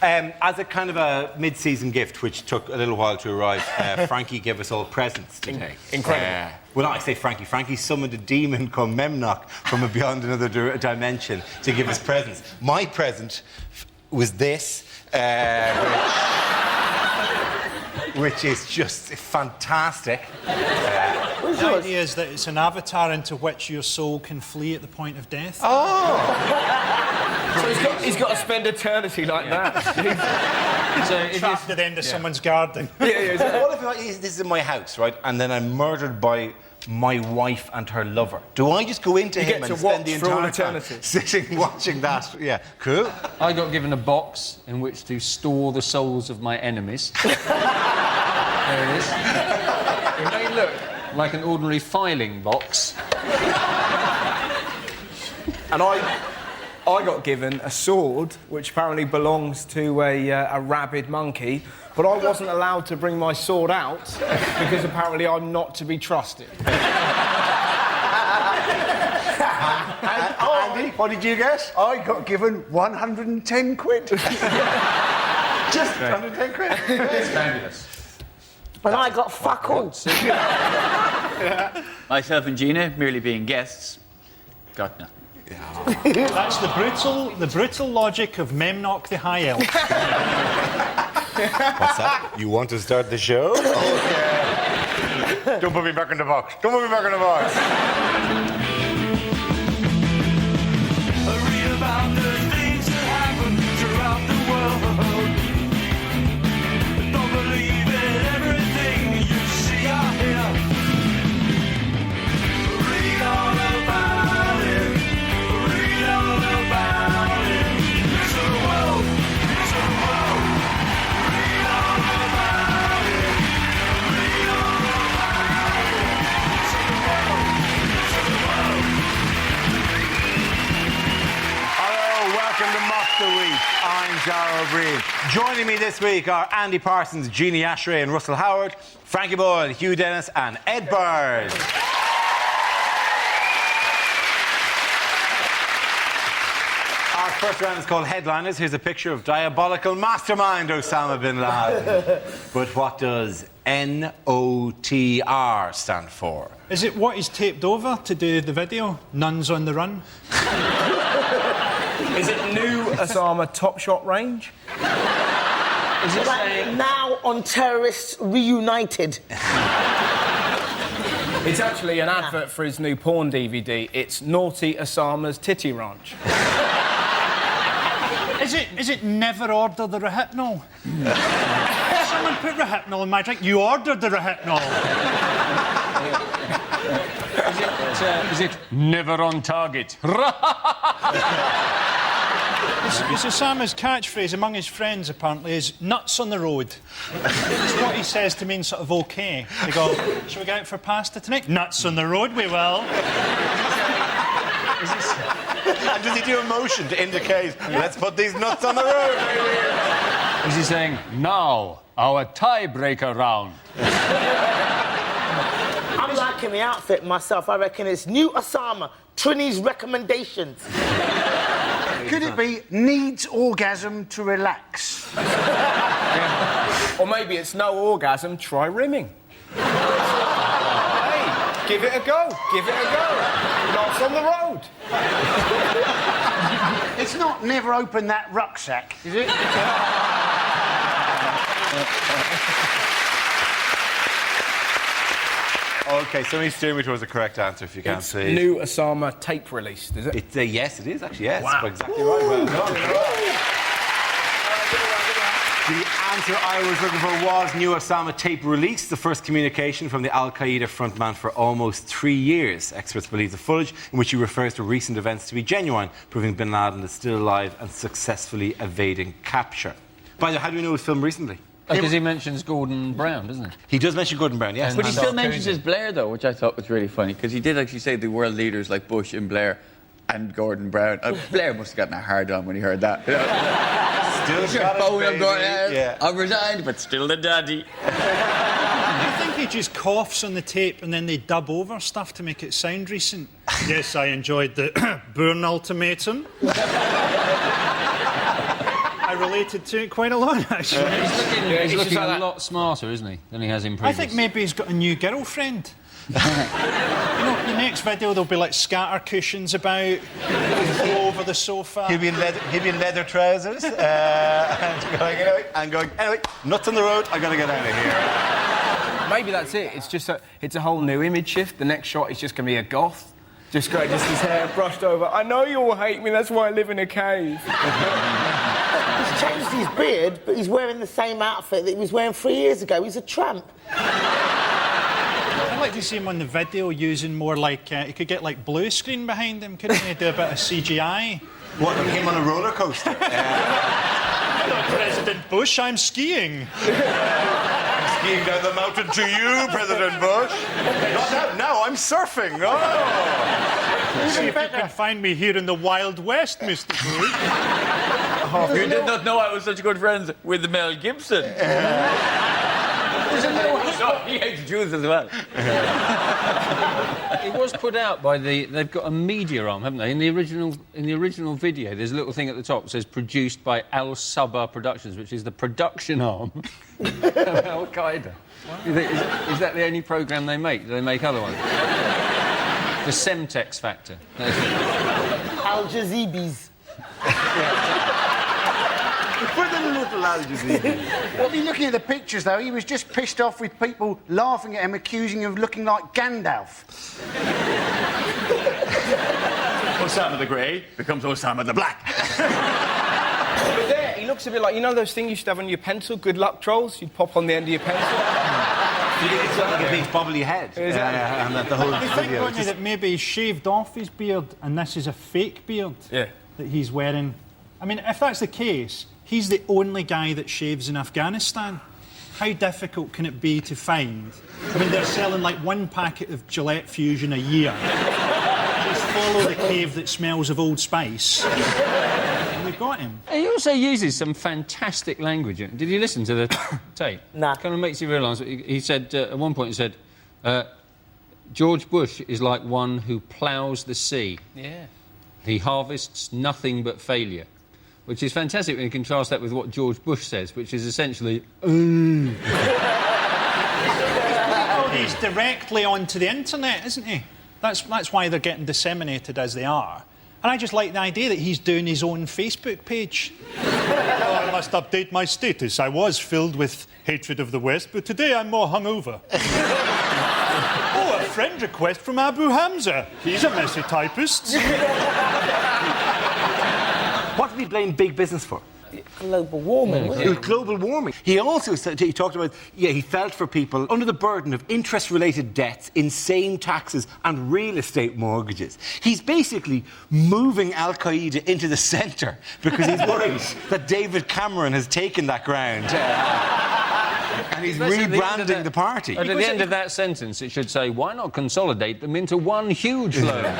As a kind of a mid-season gift, which took a little while to arrive, Frankie gave us all presents today. Incredible. Well, I say Frankie. Frankie summoned a demon called Memnock from beyond another dimension to give us presents. My present was this, which is just fantastic. The idea is that it's an avatar into which your soul can flee at the point of death. So he's got to spend eternity like that. So trapped at the end of someone's garden. What if this is in my house, right? And then I'm murdered by my wife and her lover. Do I just go into him and spend the entire time sitting watching that? Yeah, cool. I got given a box in which to store the souls of my enemies. There it is. It may look like an ordinary filing box. And I got given a sword, which apparently belongs to a rabid monkey, but I wasn't allowed to bring my sword out because apparently I'm not to be trusted. Andy, what did you get? I got given 110 quid. Just 110 quid. It's fabulous. And I got fuck all. Myself and Gina, merely being guests, got nothing. That's the brutal logic of Memnock the High Elf. What's that? You want to start the show? Okay. Don't put me back in the box. Don't put me back in the box. Read about the things that happen throughout the world. Don't believe in everything you see or hear. Read all about it. Read all about it. It's a world. It's a world. Read all about it. Read all about it. It's a world. It's a world. Hello, welcome to Mock the Week. I'm Dara O'Brien. Joining me this week are Andy Parsons, Jeannie Ashray and Russell Howard, Frankie Boyle, Hugh Dennis and Ed Byrd. Our first round is called Headliners. Here's a picture of diabolical mastermind Osama bin Laden. But what does NOTR stand for? Is it what he's taped over to do the video? Nuns on the Run? Is it new Osama Top Shot range? Is it saying... Now on Terrorists Reunited. It's actually an advert for his new porn DVD. It's Naughty Osama's Titty Ranch. Is it never order the Rohypnol? Someone put Rohypnol in my drink. You ordered the Rohypnol. Is it never on target? It's Osama's catchphrase among his friends, apparently, is nuts on the road. It's what he says to mean sort of OK. They go, shall we go out for pasta tonight? Nuts on the road, we will. And does he do a motion to indicate, let's put these nuts on the road? Is he saying, now, our tiebreaker round? I'm liking the outfit myself. I reckon it's new Osama, Trini's recommendations. Could it be needs orgasm to relax? Or maybe it's no orgasm, try rimming. Hey, give it a go. Give it a go. Nuts on the road. It's not never open that rucksack, is it? OK, somebody steer me towards the correct answer if you can, It's please. new Osama tape released, is it? It's yes, it is actually, yes. Wow. Exactly right. Well done. The answer I was looking for was new Osama tape release, the first communication from the Al-Qaeda frontman for almost 3 years. Experts believe the footage, in which he refers to recent events, to be genuine, proving bin Laden is still alive and successfully evading capture. By the way, how do we know it was filmed recently? Because he mentions Gordon Brown, doesn't he? He does mention Gordon Brown, yes. But he still mentions his Blair, though, which I thought was really funny, because he did actually say the world leaders like Bush and Blair and Gordon Brown. Blair must have gotten a hard on when he heard that. Still got it, baby. Yeah. I've resigned, but still the daddy. I think he just coughs on the tape and then they dub over stuff to make it sound recent. Yes, I enjoyed the Bourne ultimatum. I related to it quite a lot, actually. He's looking like a that. lot smarter, isn't he, than he has in I previous... think maybe he's got a new girlfriend. You know, the next video there'll be like scatter cushions about all over the sofa. He'll be in leather trousers and going, anyway, nuts on the road, I gotta get out of here. Maybe that's it. It's a whole new image shift. The next shot is just going to be a goth. Just his hair brushed over. I know you all hate me, that's why I live in a cave. He's changed his beard, but he's wearing the same outfit that he was wearing 3 years ago. He's a tramp. I'd like to see him on the video using more like... he could get like blue screen behind him, couldn't he? Do a bit of CGI. What, him on a roller coaster? Hello, President Bush, I'm skiing. Skiing down the mountain to you, President Bush. Now I'm surfing. Oh. See if you can find me here in the Wild West, Mr. Bush. You did not know I was such good friends with Mel Gibson. He hates Jews as well. It was put out by the... They've got a media arm, haven't they? In the original video, there's a little thing at the top that says produced by Al Sabah Productions, which is the production arm of Al Qaeda. Is that the only programme they make? Do they make other ones? The Semtex Factor. Al Jazeebis. Put a little Al Jazeera. Well, be looking at the pictures, though, he was just pissed off with people laughing at him, accusing him of looking like Gandalf. Osama the Grey becomes Osama the Black. But there, he looks a bit like, you know those things you used to have on your pencil, good luck trolls? You'd pop on the end of your pencil. It's like a big bubbly head. And that the whole I think, video. Rodney, that maybe he shaved off his beard and this is a fake beard Yeah. that he's wearing. I mean, if that's the case, he's the only guy that shaves in Afghanistan. How difficult can it be to find? I mean, they're selling like 1 packet of Gillette Fusion a year. Just follow the cave that smells of Old Spice. And we've got him. He also uses some fantastic language. Did you listen to the tape? Nah. Kind of makes you realise. He said, at one point, he said, George Bush is like one who ploughs the sea. Yeah. He harvests nothing but failure. Which is fantastic when you contrast that with what George Bush says, which is essentially... Oh, he's directly onto the internet, isn't he? That's why they're getting disseminated as they are. And I just like the idea that he's doing his own Facebook page. Oh, I must update my status. I was filled with hatred of the West, but today I'm more hungover. Oh, a friend request from Abu Hamza. He's a messy typist. What did he blame big business for? Global warming. wasn't It was global warming. He also said, he talked about, he felt for people under the burden of interest-related debts, insane taxes and real estate mortgages. He's basically moving Al Qaeda into the centre because he's worried that David Cameron has taken that ground. And he's rebranding the party. At the end of that sentence, it should say, why not consolidate them into one huge loan?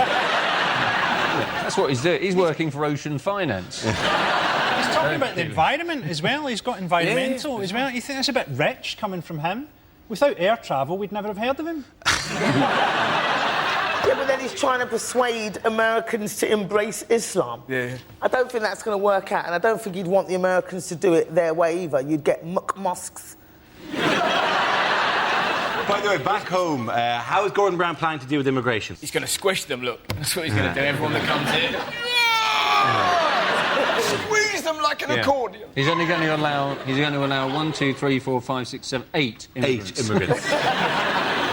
That's what he's doing. He's working for Ocean Finance. He's talking about the environment as well. He's got environmental as well. You think that's a bit rich coming from him? Without air travel, we'd never have heard of him. Yeah, but then he's trying to persuade Americans to embrace Islam. Yeah. I don't think that's going to work out, and I don't think you'd want the Americans to do it their way either. You'd get mosques. By the way, back home, how is Gordon Brown planning to deal with immigration? He's going to squish them, look. That's what he's going to do. Everyone that comes in. Squeeze them like an accordion. He's only going to allow 1, 2, 3, 4, 5, 6, 7, 8 immigrants. 8 immigrants.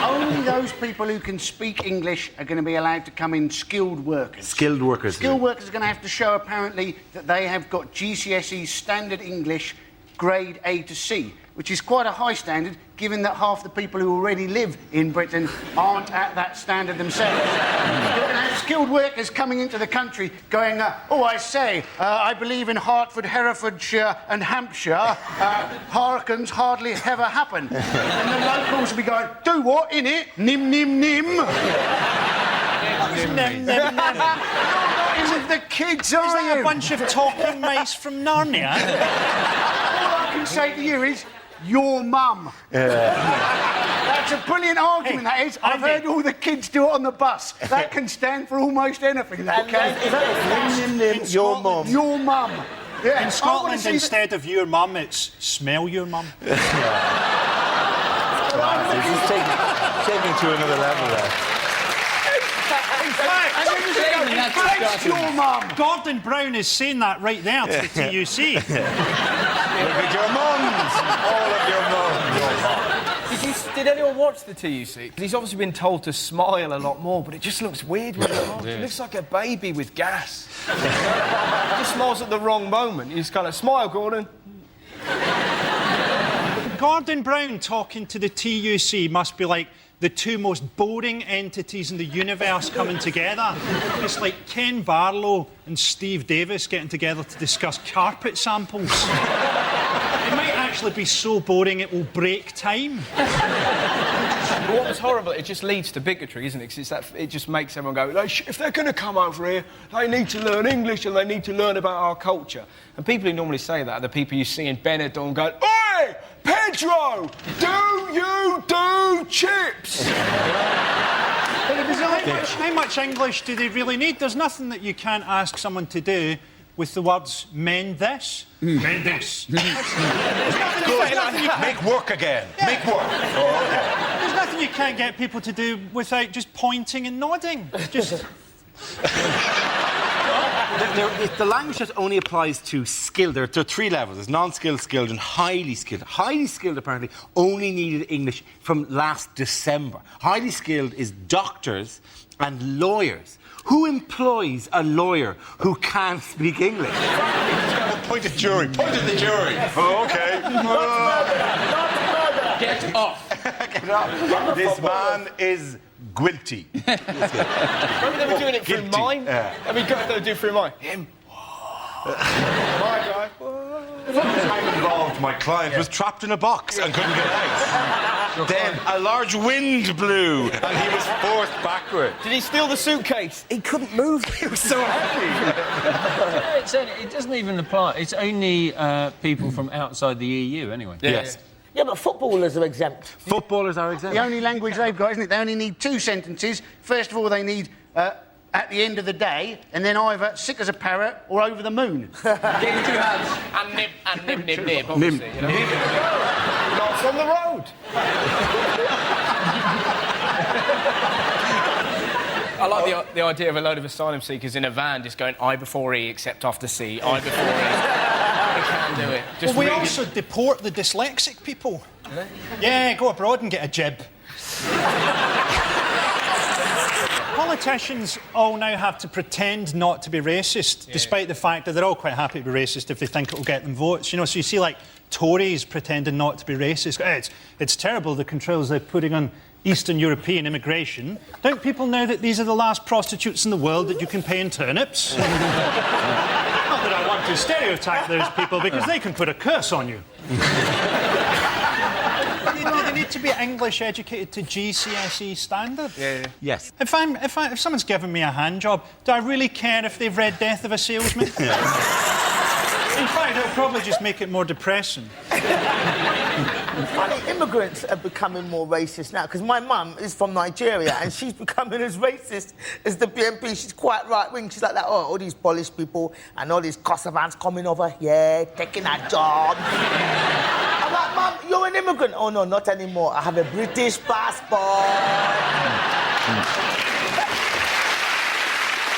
Only those people who can speak English are going to be allowed to come in skilled workers. Skilled workers. Skilled workers are going to have to show, apparently, that they have got GCSE standard English grade A to C, which is quite a high standard, given that half the people who already live in Britain aren't at that standard themselves. You're going to have skilled workers coming into the country going, oh, I say, I believe in Hertford, Herefordshire and Hampshire. Hurricanes hardly ever happen. And the locals will be going, do what, innit? Nim, nim, nim. Isn't the kids, are Is that you? a bunch of talking mice from Narnia? All I can say to you is, your mum. That's a brilliant argument, that is. I've Andy. heard all the kids do it on the bus. That can stand for almost anything, that can. Nim, nim, nim, your mum. Your mum. Yeah. In Scotland, instead of your mum, it's smell your mum. He's taking it to another level there. Thanks, your mum. Gordon Brown is saying that right there to the TUC. Look at your mums. All of your mums. Did anyone watch the TUC? He's obviously been told to smile a lot more, but it just looks weird when he smiles. It looks like a baby with gas. He just smiles at the wrong moment. You just kind of smile, Gordon. Gordon Brown talking to the TUC must be like the two most boring entities in the universe coming together. It's like Ken Barlow and Steve Davis getting together to discuss carpet samples. It might actually be so boring it will break time. But what was horrible, it just leads to bigotry, isn't it? 'Cause it just makes everyone go, if they're going to come over here, they need to learn English and they need to learn about our culture. And people who normally say that are the people you see in Benidorm going, "Oi, Pedro, do you do chips?" How much English do they really need? There's nothing that you can't ask someone to do with the words mend this, mend this. Make work again. Yeah. Make work. There's nothing you can't get people to do without just pointing and nodding. Just... The language that only applies to skilled. There are three levels. There's non-skilled, skilled, and highly skilled. Highly skilled, apparently, only needed English from last December. Highly skilled is doctors and lawyers. Who employs a lawyer who can't speak English? Point at jury. Point at the jury. Oh, OK. Get off. Get off. This man is guilty. Remember they were doing it through Guilty. mine? Yeah. I mean, they were doing through mine. Him. My guy. I'm involved. My client was trapped in a box and couldn't get out. Then a large wind blew and he was forced backward. Did he steal the suitcase? He couldn't move. He was so happy. It doesn't even apply. It's only people from outside the EU, anyway. Yes. Yeah, but footballers are exempt. Footballers are exempt. The only language they've got, isn't it? They only need two sentences. First of all, they need at the end of the day, and then either sick as a parrot or over the moon. Get in two hands. And nib, obviously. You know? Not from the road. I like the idea of a load of asylum seekers in a van just going I before E except after C, I before E. They can do it. Just Well, we read also deport the dyslexic people. Yeah, go abroad and get a jib. Politicians all now have to pretend not to be racist, despite the fact that they're all quite happy to be racist if they think it will get them votes. You know, so you see, like, Tories pretending not to be racist. It's terrible, the controls they're putting on Eastern European immigration. Don't people know that these are the last prostitutes in the world that you can pay in turnips? Not that I want to stereotype those people, because they can put a curse on you. Do they need to be English educated to GCSE standard? Yeah. Yes. If someone's given me a hand job, do I really care if they've read Death of a Salesman? In fact, it'll probably just make it more depressing. Funny, immigrants are becoming more racist now, because my mum is from Nigeria and she's becoming as racist as the BNP. She's quite right-wing. She's like that, oh, all these Polish people and all these Kosovans coming over here, taking our jobs. I'm like, Mum, you're an immigrant. Oh, no, not anymore. I have a British passport.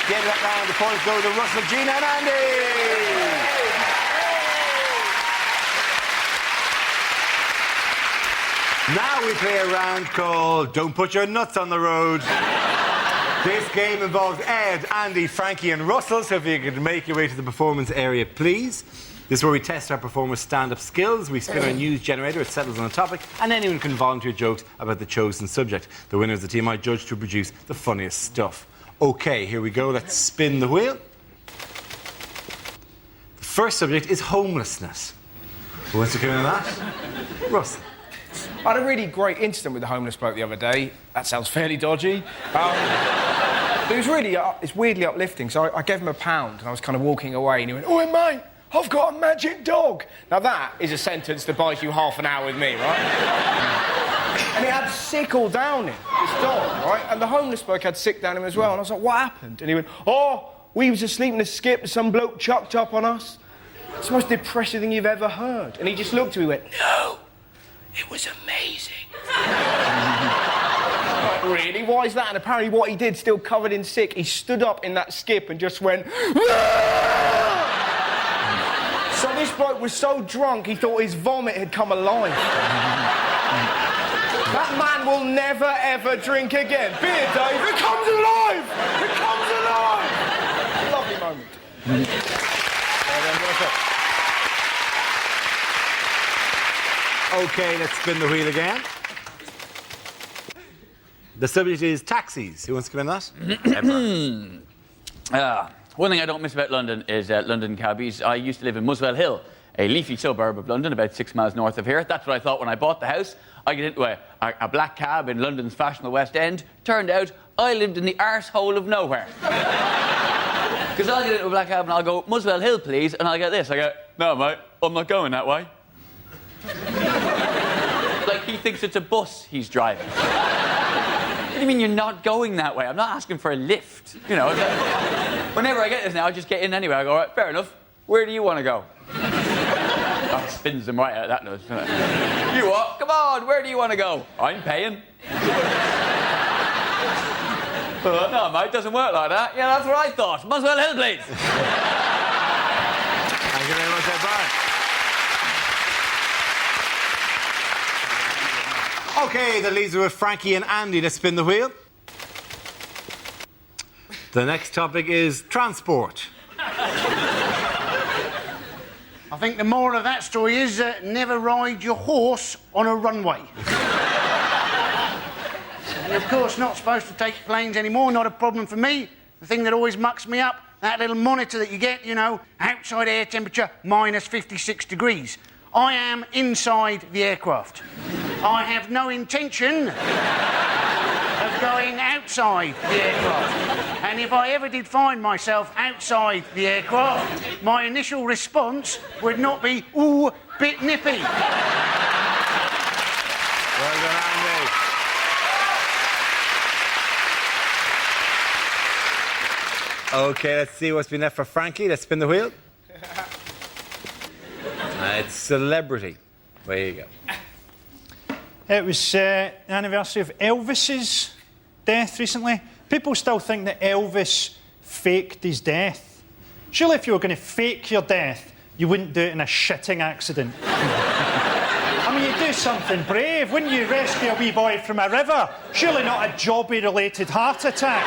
Get that round. The points go to Russell, Gina and Andy. Now we play a round called Don't Put Your Nuts on the Road. This game involves Ed, Andy, Frankie and Russell, so if you could make your way to the performance area, please. This is where we test our performers' stand-up skills. We spin our news generator, it settles on a topic, and anyone can volunteer jokes about the chosen subject. The winner is the team I judge to produce the funniest stuff. OK, here we go. Let's spin the wheel. The first subject is homelessness. Who wants to come in on that? Russell. I had a really great incident with the homeless bloke the other day. That sounds fairly dodgy. But it was really, it's weirdly uplifting. So I gave him £1 and I was kind of walking away and he went, "Oh, mate, I've got a magic dog." Now that is a sentence that buys you half an hour with me, right? And he had sick all down him, this dog, right? And the homeless bloke had sick down him as well. And I was like, "What happened?" And he went, "Oh, we was asleep in a skip and some bloke chucked up on us." It's the most depressing thing you've ever heard. And he just looked at me and went, no, it was amazing. Like, really? Why is that? And apparently what he did, still covered in sick, he stood up in that skip and just went, "Ah!" So this bloke was so drunk he thought his vomit had come alive. That man will never, ever drink again. Beer, Dave, it comes alive! It comes alive! Lovely moment. OK, let's spin the wheel again. The subject is taxis. Who wants to come in that? One thing I don't miss about London is London cabbies. I used to live in Muswell Hill, a leafy suburb of London, about 6 miles north of here. That's what I thought when I bought the house. I get into a black cab in London's fashionable West End. Turned out I lived in the arsehole of nowhere. Because I'll get into a black cab and I'll go, Muswell Hill, please, and I'll get this. I go, no, mate, I'm not going that way. Like he thinks it's a bus he's driving. What do you mean you're not going that way? I'm not asking for a lift. You know, whenever I get this now, I just get in anyway. I go, all right, fair enough. Where do you want to go? Oh, spins them right out, that does. You what? Come on, where do you want to go? I'm paying. No, mate, it doesn't work like that. Yeah, that's what I thought. Muswell Hill, please. Thank you very much, Brian. OK, that leaves us with Frankie and Andy. Let's spin the wheel. The next topic is transport. I think the moral of that story is never ride your horse on a runway. You're, of course, not supposed to take planes anymore, not a problem for me. The thing that always mucks me up, that little monitor that you get, you know, outside air temperature, minus 56 degrees. I am inside the aircraft. I have no intention of going outside the aircraft. And if I ever did find myself outside the aircraft, my initial response would not be, ooh, bit nippy. Well done, Andy. OK, let's see what's been left for Frankie. Let's spin the wheel. It's celebrity. There you go. It was the anniversary of Elvis's death recently. People still think that Elvis faked his death. Surely if you were going to fake your death, you wouldn't do it in a shitting accident. I mean, you'd do something brave, wouldn't you? Rescue a wee boy from a river. Surely not a jobby-related heart attack.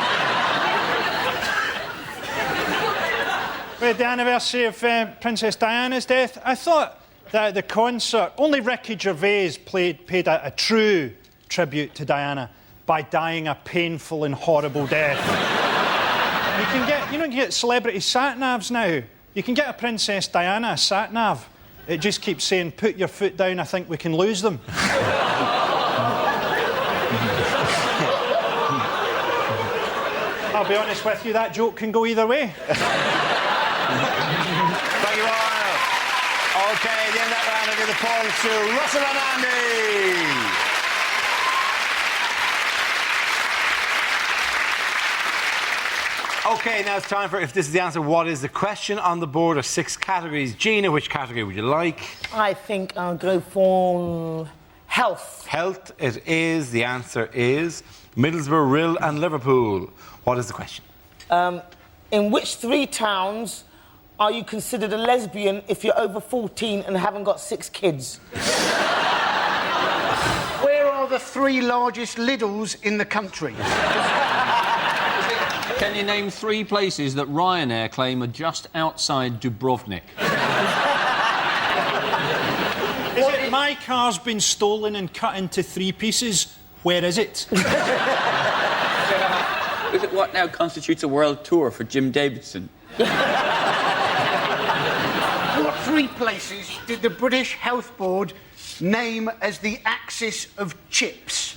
We had the anniversary of Princess Diana's death. I thought that at the concert, only Ricky Gervais paid a true tribute to Diana by dying a painful and horrible death. You can get celebrity sat-navs now. You can get a Princess Diana sat-nav. It just keeps saying, put your foot down, I think we can lose them. I'll be honest with you, that joke can go either way. Thank you all. OK, at the end of that round, I'll give the points to Russell and Andy. OK, now it's time for, if this is the answer, what is the question on the board of 6 categories? Gina, which category would you like? I think I'll go for health. Health it is. The answer is Middlesbrough, Rill and Liverpool. What is the question? In which 3 towns are you considered a lesbian if you're over 14 and haven't got 6 kids? Where are the 3 largest Lidls in the country? Can you name 3 places that Ryanair claim are just outside Dubrovnik? Is it my car's been stolen and cut into 3 pieces? Where is it? Is it what now constitutes a world tour for Jim Davidson? What 3 places did the British Health Board name as the axis of chips?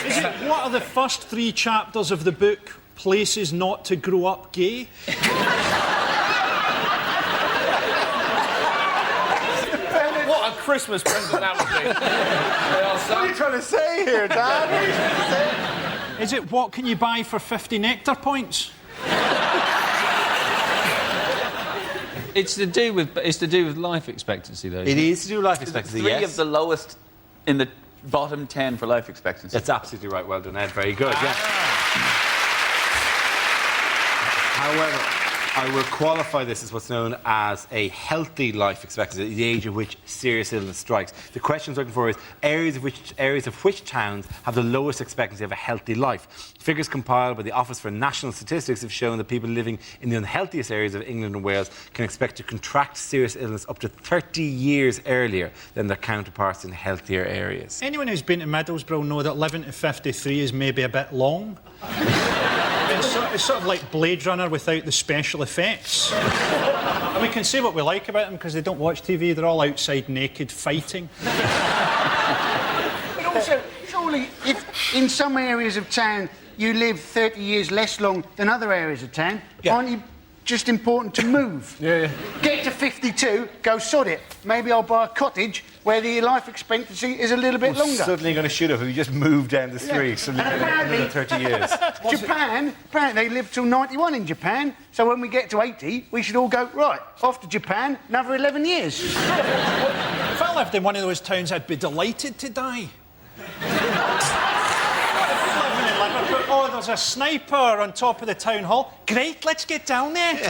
Is it what are the first 3 chapters of the book Places Not to Grow Up Gay? What a Christmas present that would be. What are you trying to say here, Dad? What are you trying to say? Is it what can you buy for 50 nectar points? It's to do with life expectancy, though. It is to do with life expectancy, Three yes. of the lowest in the bottom 10 for life expectancy. That's absolutely right. Well done, Ed. Very good. Yeah. However, I will qualify this as what's known as a healthy life expectancy, the age at which serious illness strikes. The question I'm looking for is areas of which towns have the lowest expectancy of a healthy life. Figures compiled by the Office for National Statistics have shown that people living in the unhealthiest areas of England and Wales can expect to contract serious illness up to 30 years earlier than their counterparts in healthier areas. Anyone who's been to Middlesbrough know that living to 53 is maybe a bit long. It's sort of like Blade Runner without the special effects. And we can say what we like about them because they don't watch TV. They're all outside naked fighting. But also, surely, if in some areas of town you live 30 years less long than other areas of town, aren't you just important to move? Yeah. Get to 52, go sod it. Maybe I'll buy a cottage where the life expectancy is a little bit longer. Suddenly going to shoot up if you just move down the street. Suddenly another 30 years. Japan, apparently they live till 91 in Japan, so when we get to 80, we should all go, right, off to Japan, another 11 years. If I lived in one of those towns, I'd be delighted to die. Living in Liverpool, oh, there's a sniper on top of the town hall. Great, let's get down there.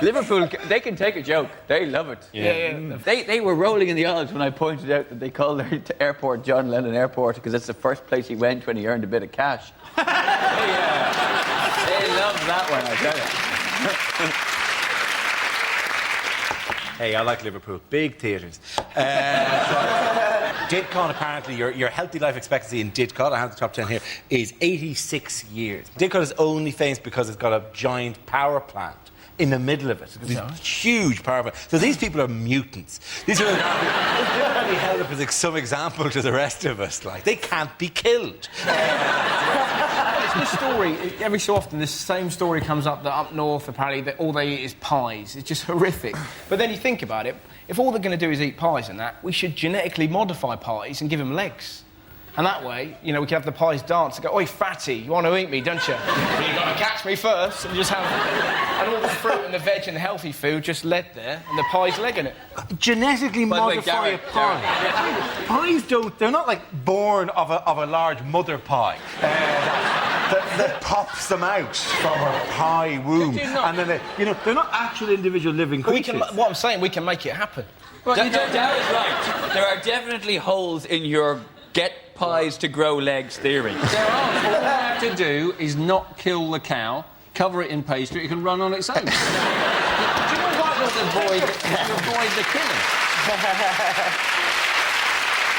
Liverpool, they can take a joke. They love it. Yeah. They were rolling in the aisles when I pointed out that they called their airport John Lennon Airport because it's the first place he went when he earned a bit of cash. They love that one, I tell you. Hey, I like Liverpool. Big theatres. Didcot, apparently, your healthy life expectancy in Didcot, I have the top 10 here, is 86 years. Didcot is only famous because it's got a giant power plant in the middle of it. It's a huge power plant. So these people are mutants. These are really held up as like, some example to the rest of us. Like, they can't be killed. It's this story, every so often this same story comes up that up north apparently that all they eat is pies. It's just horrific. But then you think about it, if all they're going to do is eat pies and that, we should genetically modify pies and give them legs. And that way, you know, we can have the pies dance and go, oi, fatty, you want to eat me, don't you? Well, you've got to catch me first, and just have... And all the fruit and the veg and the healthy food just led there, and the pie's legging it. Genetically By the way, modify a Gareth, pie. Pies don't... They're not, like, born of a large mother pie. That pops them out from a pie womb. And then, they're not actual individual living creatures. What I'm saying, we can make it happen. Well, Darren's right. There are definitely holes in your get pies to grow legs theory. There are. All you have to do is not kill the cow, cover it in pastry, it can run on its own. Do you know what would avoid the killing?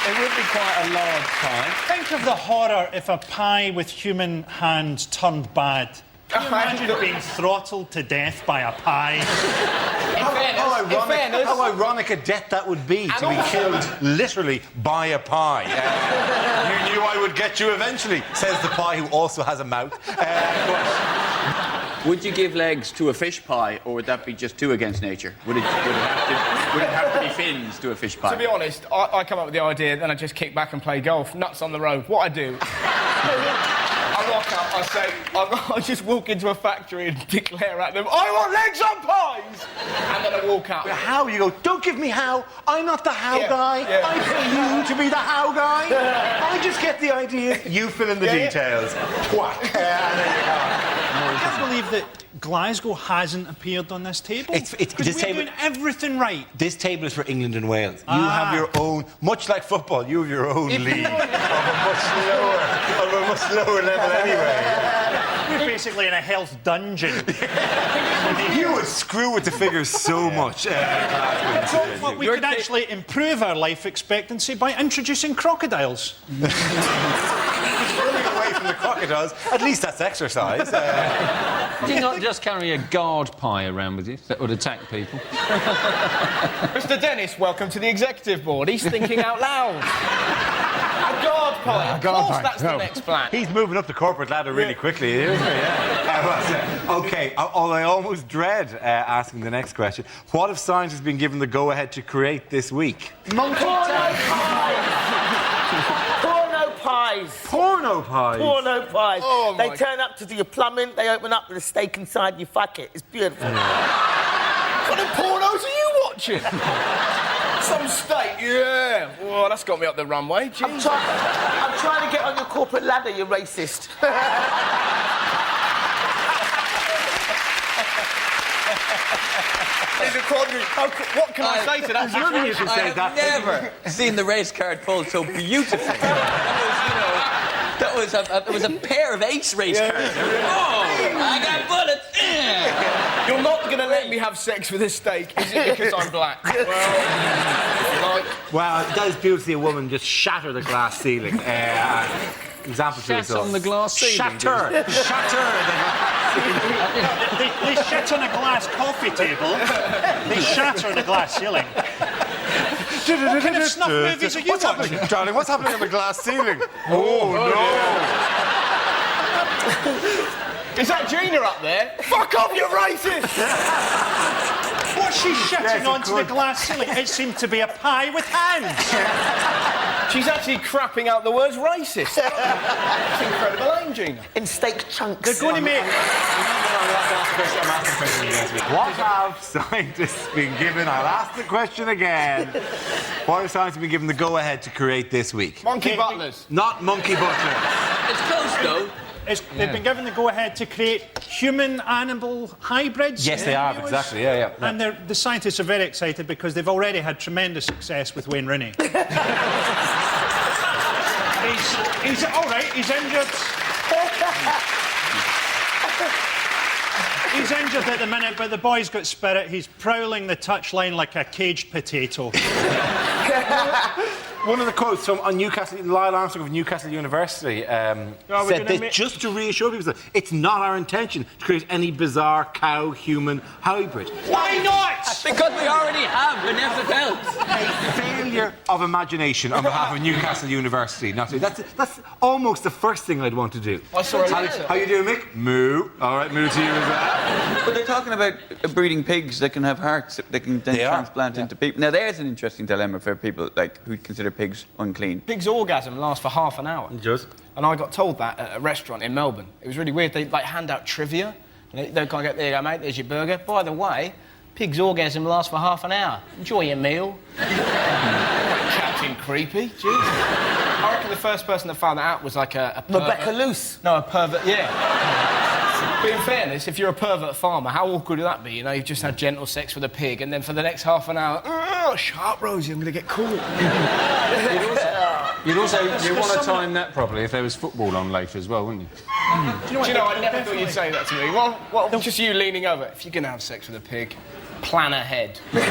It would be quite a large pie. Think of the horror if a pie with human hands turned bad. Can you imagine being throttled to death by a pie? How ironic a death that would be to be killed literally by a pie. You knew I would get you eventually, says the pie who also has a mouth. Would you give legs to a fish pie, or would that be just too against nature? Would it have to be fins to a fish pie? To be honest, I come up with the idea, then I just kick back and play golf, nuts on the road. What I do... I rock up, I just walk into a factory and declare at them, I want legs on pies! And then I walk out. How? You go, don't give me how. I'm not the how guy. Yeah. I pay you to be the how guy. I just get the idea. You fill in the details. Whack. And there you go. I can't believe that Glasgow hasn't appeared on this table. It's because this we're table- doing everything right. This table is for England and Wales. You have your own, much like football, you have your own league of a much lower level anyway. We're basically in a health dungeon. You would screw with the figures so much. Well, we could actually improve our life expectancy by introducing crocodiles. Running away from the crocodiles, at least that's exercise. Do you not just carry a guard pie around with you that would attack people? Mr. Dennis, welcome to the executive board. He's thinking out loud. A guard pie. Of course, that's the next plan. He's moving up the corporate ladder really quickly, isn't he? OK, I almost dread asking the next question. What have scientists been given the go-ahead to create this week? Porno pie! pies. Porno pies. Porno pies. Oh, they my- turn up to do your plumbing, they open up with a steak inside, you fuck it. It's beautiful. What kind of pornos are you watching? Some steak, yeah. Whoa, that's got me up the runway. I'm Jeez. trying to get on your corporate ladder, you racist. It's a quadri. What can I say to that? Nothing you can say I've that. never seen the race card pulled so beautifully. That was a pair of ace race cards. Oh, I got bullets. You're not going to let me have sex with a steak, is it because I'm black? Well, if you like. Well, that is beautifully a woman just shatter the glass ceiling. Example to Shat yourself. on the glass ceiling, Shatter! Shatter! They shit on a glass coffee table. They shatter on a glass ceiling. What kind of snuff movies are you What's watching? happening, darling? What's happening on the glass ceiling? Oh, Is that Gina up there? Fuck off, you racist! What's she shitting Yes, of onto the course. glass ceiling? It seemed to be a pie with hands. She's actually crapping out the words racist. That's incredible, ain't Gina? In steak chunks. They're going to make... What have scientists been given? I'll ask the question again. What have scientists been given the go-ahead to create this week? Monkey butlers. Not monkey butler. It's close though. They've been given the go-ahead to create human-animal hybrids. Yes, they have, exactly, yeah. And the scientists are very excited because they've already had tremendous success with Wayne Rooney. he's all right. He's injured. He's injured at the minute, but the boy's got spirit. He's prowling the touchline like a caged potato. One of the quotes from Lyle Armstrong of Newcastle University said that just to reassure people that it's not our intention to create any bizarre cow-human hybrid. Why not? Because we already have benevolent else. A failure of imagination on behalf of Newcastle University. Not to, that's almost the first thing I'd want to do. I saw How you doing, Mick? Moo. All right, moo to you as well. But they're talking about breeding pigs that can have hearts that they can then They are, transplant into people. Now, there's an interesting dilemma for people who consider pigs unclean. Pig's orgasm lasts for half an hour. Just. And I got told that at a restaurant in Melbourne. It was really weird. They hand out trivia. And they'll kind of go, there you go, mate, there's your burger. By the way, pig's orgasm lasts for half an hour. Enjoy your meal. Captain Creepy, jeez. I reckon the first person that found that out was like a pervert. Rebecca Luce. No, a pervert, yeah. But in fairness, if you're a pervert farmer, how awkward would that be? You know, you've just had gentle sex with a pig, and then for the next half an hour, oh, sharp Rosie, I'm going to get caught. You want to time that properly if there was football on later as well, wouldn't you? Do you know, I never thought you'd say that to me. Well, just you leaning over. If you're going to have sex with a pig, plan ahead. You know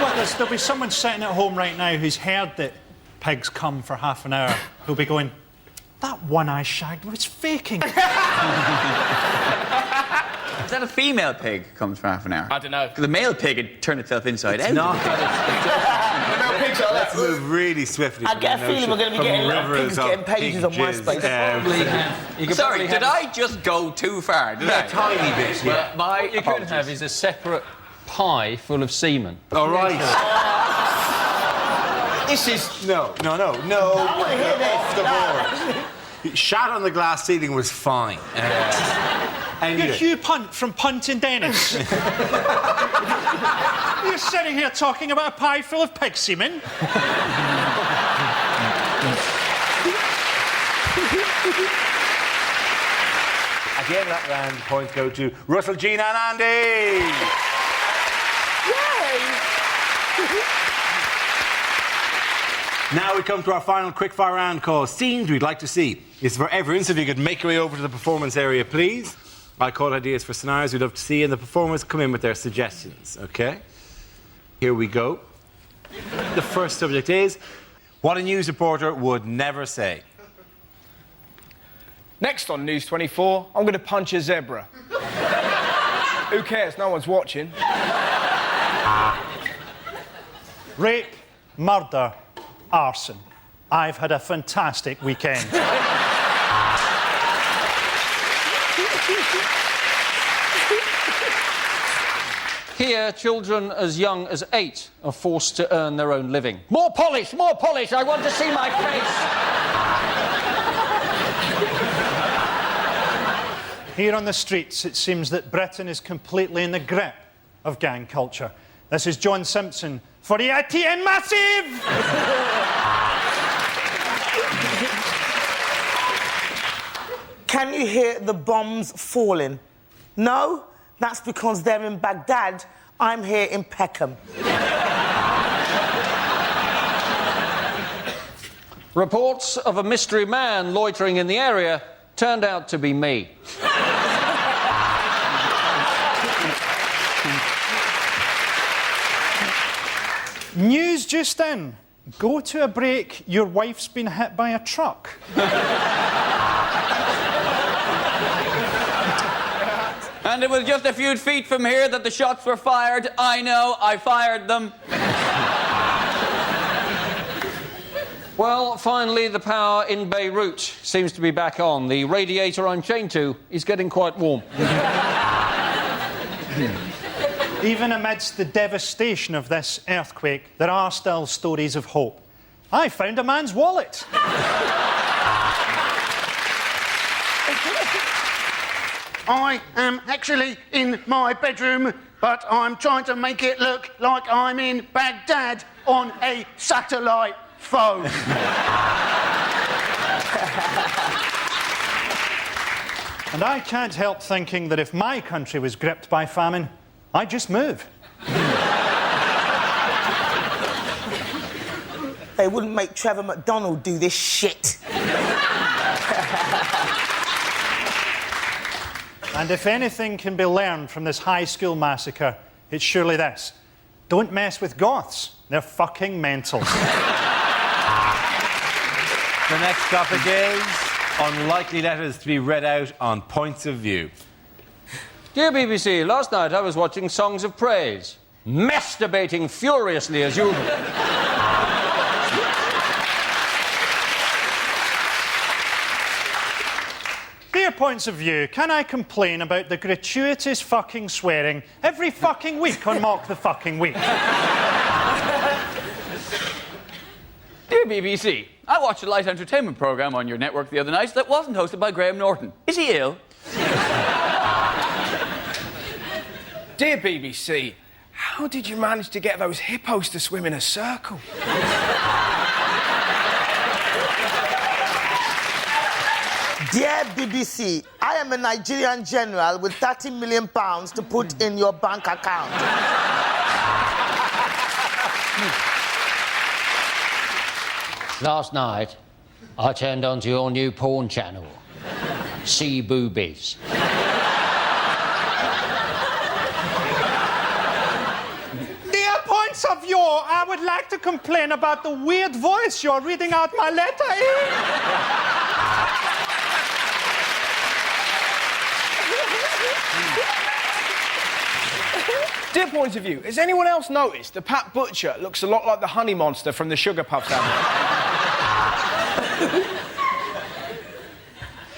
what? There'll be someone sitting at home right now who's heard that pigs come for half an hour. Who'll be going, that one I shagged was faking. Is that a female pig comes for half an hour? I don't know. The male pig would turn itself inside out. Not. Pigs are Let's move really swiftly. I get a feeling we're going to be getting a lot of pigs getting pages on MySpace. Sorry, did I just go too far? Did I? A tiny bit, yeah. Well, my What you could have is a separate pie full of semen. All right. This is... No. I want to hear this. The board. Shat on the glass ceiling was fine. You're Anyway. Hugh Punt from Punt and Dennis. You're sitting here talking about a pie full of pig semen. Again, that round points go to Russell, Gina and Andy. Now we come to our final quickfire round called Scenes We'd Like to See. This is for everyone, so if you could make your way over to the performance area, please. I call ideas for scenarios we'd love to see, and the performers come in with their suggestions, OK? Here we go. The first subject is what a news reporter would never say. Next on News 24, I'm going to punch a zebra. Who cares? No one's watching. Rape, murder, arson. I've had a fantastic weekend. Here, children as young as 8 are forced to earn their own living. More polish, I want to see my face. Here on the streets, it seems that Britain is completely in the grip of gang culture. This is John Simpson for the ITN Massive! Can you hear the bombs falling? No? That's because they're in Baghdad. I'm here in Peckham. Reports of a mystery man loitering in the area turned out to be me. News just in. Go to a break, your wife's been hit by a truck. And it was just a few feet from here that the shots were fired. I know, I fired them. Well, finally, the power in Beirut seems to be back on. The radiator I'm chained to is getting quite warm. Even amidst the devastation of this earthquake, there are still stories of hope. I found a man's wallet. I am actually in my bedroom, but I'm trying to make it look like I'm in Baghdad on a satellite phone. And I can't help thinking that if my country was gripped by famine, I'd just move. They wouldn't make Trevor McDonald do this shit. And if anything can be learned from this high school massacre, it's surely this. Don't mess with goths. They're fucking mental. The next topic is unlikely letters to be read out on Points of View. Dear BBC, last night I was watching Songs of Praise, masturbating furiously as usual. Dear Points of View, can I complain about the gratuitous fucking swearing every fucking week on Mock the Fucking Week? Dear BBC, I watched a light entertainment programme on your network the other night that wasn't hosted by Graham Norton. Is he ill? Dear BBC, how did you manage to get those hippos to swim in a circle? Dear BBC, I am a Nigerian general with £30 million to put in your bank account. Last night, I turned onto your new porn channel, See Boobies. Dear Points of View, I would like to complain about the weird voice you're reading out my letter in. Dear Point of View, has anyone else noticed that Pat Butcher looks a lot like the honey monster from the Sugar Puffs album?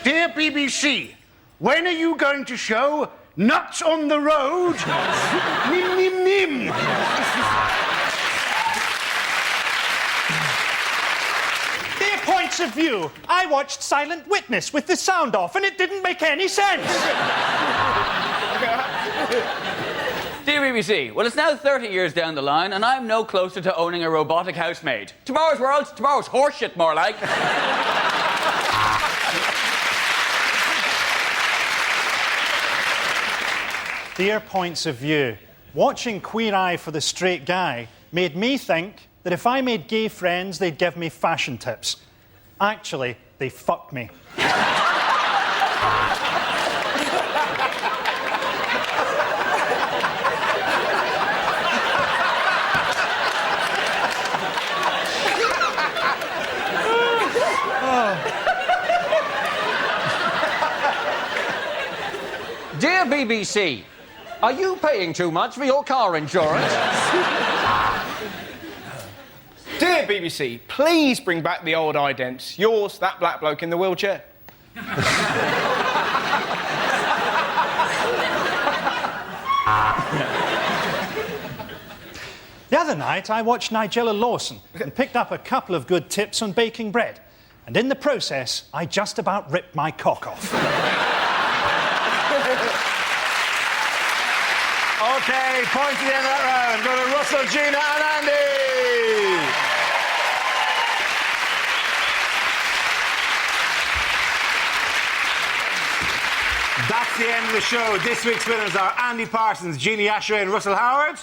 Dear BBC, when are you going to show Nuts on the Road? Nim, nim, nim. Dear Points of View, I watched Silent Witness with the sound off and it didn't make any sense. Dear BBC, well, it's now 30 years down the line, and I'm no closer to owning a robotic housemaid. Tomorrow's world, tomorrow's horseshit, more like. Dear Points of View, watching Queer Eye for the Straight Guy made me think that if I made gay friends, they'd give me fashion tips. Actually, they fucked me. Dear BBC, are you paying too much for your car insurance? Dear BBC, please bring back the old idents. Yours, that black bloke in the wheelchair. The other night, I watched Nigella Lawson and picked up a couple of good tips on baking bread. And in the process, I just about ripped my cock off. OK, points at the end of that round. Go to Russell, Gina and Andy. That's the end of the show. This week's winners are Andy Parsons, Jeannie Ashray and Russell Howard.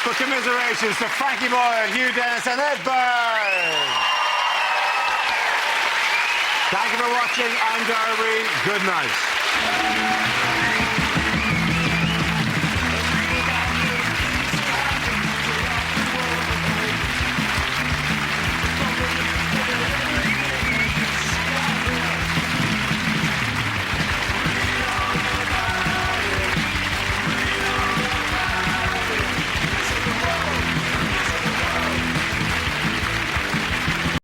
For commiserations to Frankie Boyle, Hugh Dennis and Ed Byrne. Thank you for watching. I'm Dara Breen. Good night.